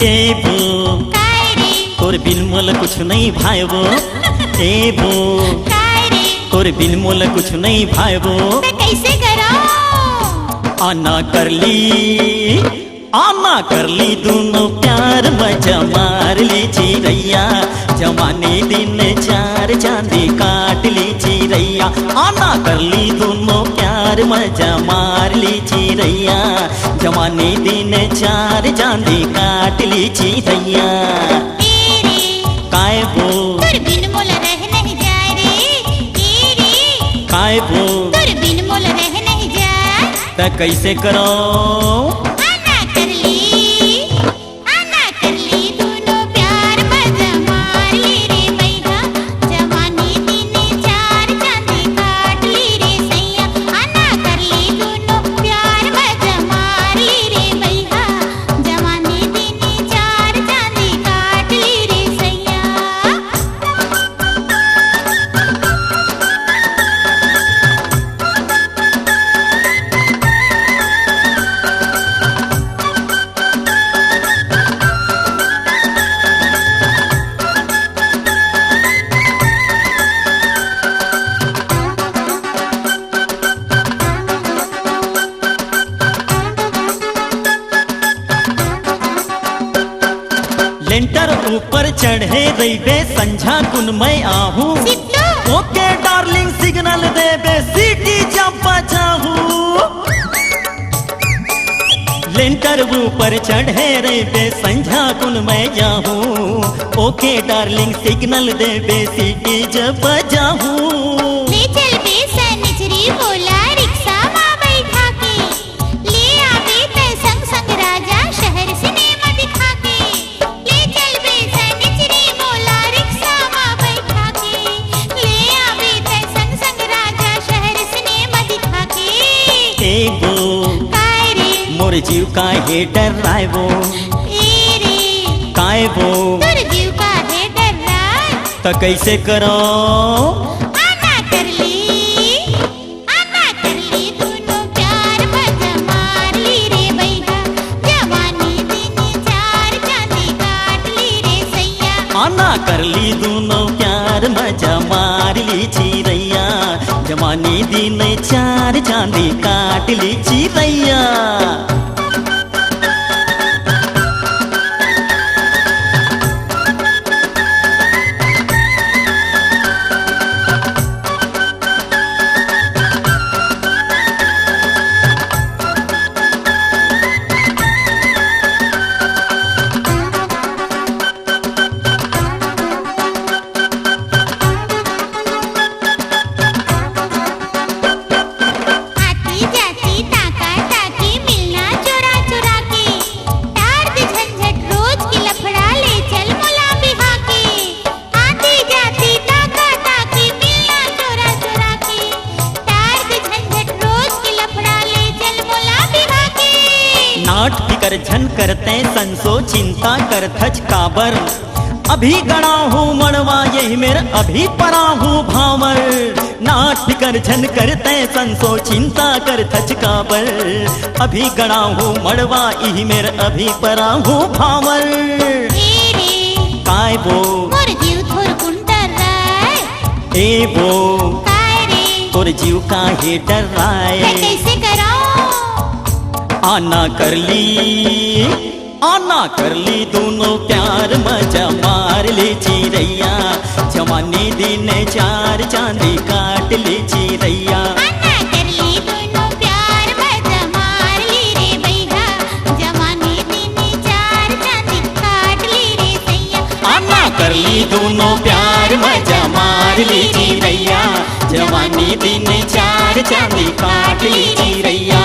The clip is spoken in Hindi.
ए बो तोर बिन मोल कुछ नहीं भाईबो। ए बो तोर बिन मोल कुछ नहीं भाईबो। कैसे करो? आना कर ली दोनों प्यार मजा मार ली चिरैया। जवानी दिन चार चांदी काट ली चिरैया। आना कर ली दोनों प्यार मजा मार ली चिरैया। जवानी दिन चार चांदी काट ली चिरैया। काय बो तोर बिन मोल रह नहीं जाए रे। काय बो तोर बिन मोल रह नहीं जाए। त कैसे करो? आना कर ली दोनों प्यार मजा मार ली रे भैया। जवानी दिन चार चांदी काट ली रे सैया। आना कर ली दोनों प्यार मजा मार ली रे भैया। जवानी दिन चार चांदी काट ली रे सैया। लेंटर ऊपर चढ़े रही संझा कुन मैं आहूँ। ओके डार्लिंग सिग्नल देबे सीटी जब बजाहूँ। लेंटर ऊपर चढ़े रही संझा कुन मैं जाहूँ। ओके डार्लिंग सिग्नल देबे सीटी जब बजाहूँ। ले चल बे सनिचरी बोला रिक्शा माँ बैठा के। ले आवे ते संग संग राजा शहर सिनेमा दिखा के। ले चल बे सनिचरी बोला रिक्शा माँ बैठा के। ले आवे ते संग संग राजा शहर सिनेमा दिखा के। ए बो काय रे मोर जीव काहे डराएबो। ए रे काय बो तोर जीव का है डर रहा। त कैसे करो? आना कर ली दोनों प्यार मजा मार ली रे भैया। जवानी दिन चार चांदी काट ली रे सैया। आना कर ली दोनों प्यार मजा मार ली चिरैया। जवानी दिन चार चांदी काट ली चिरैया। आती जाती ताका ताकी मिलना चोरा चोरा के। तार दे झंझट रोज की लफड़ा ले चल मुला बिहा के। आती जाती ताका ताकी मिलना चोरा चोरा के। तार दे झंझट रोज की लफड़ा ले चल मुला बिहा के। नाट फिकर झन करते संसो चिंता कर थच काबर। अभी गड़ा हूँ मड़वा यही मेर अभी परा हूँ भावर। नाट फिकर झन करते संसो चिंता कर थच काबर। अभी गड़ा हूँ मड़वा यही मेर अभी परा हूँ भावर। ए रे काय बो मोर जीव थोर कुंटर राय। ए बो काय रे तोर जीव काहे मैं डराए। कैसे कराऊं? आना कर ली दोनों प्यार मजा मार ली चिरैया। जवानी दिन चार चांदी काट ली चिरैया। आना कर ली दोनों प्यार मजा मार ली रे भैया। जवानी दिन चार चांदी काट ली रे सैया। आना कर ली दोनों प्यार मजा मार ली चिरैया। जवानी दिन चार चांदी काट ली चिरैया।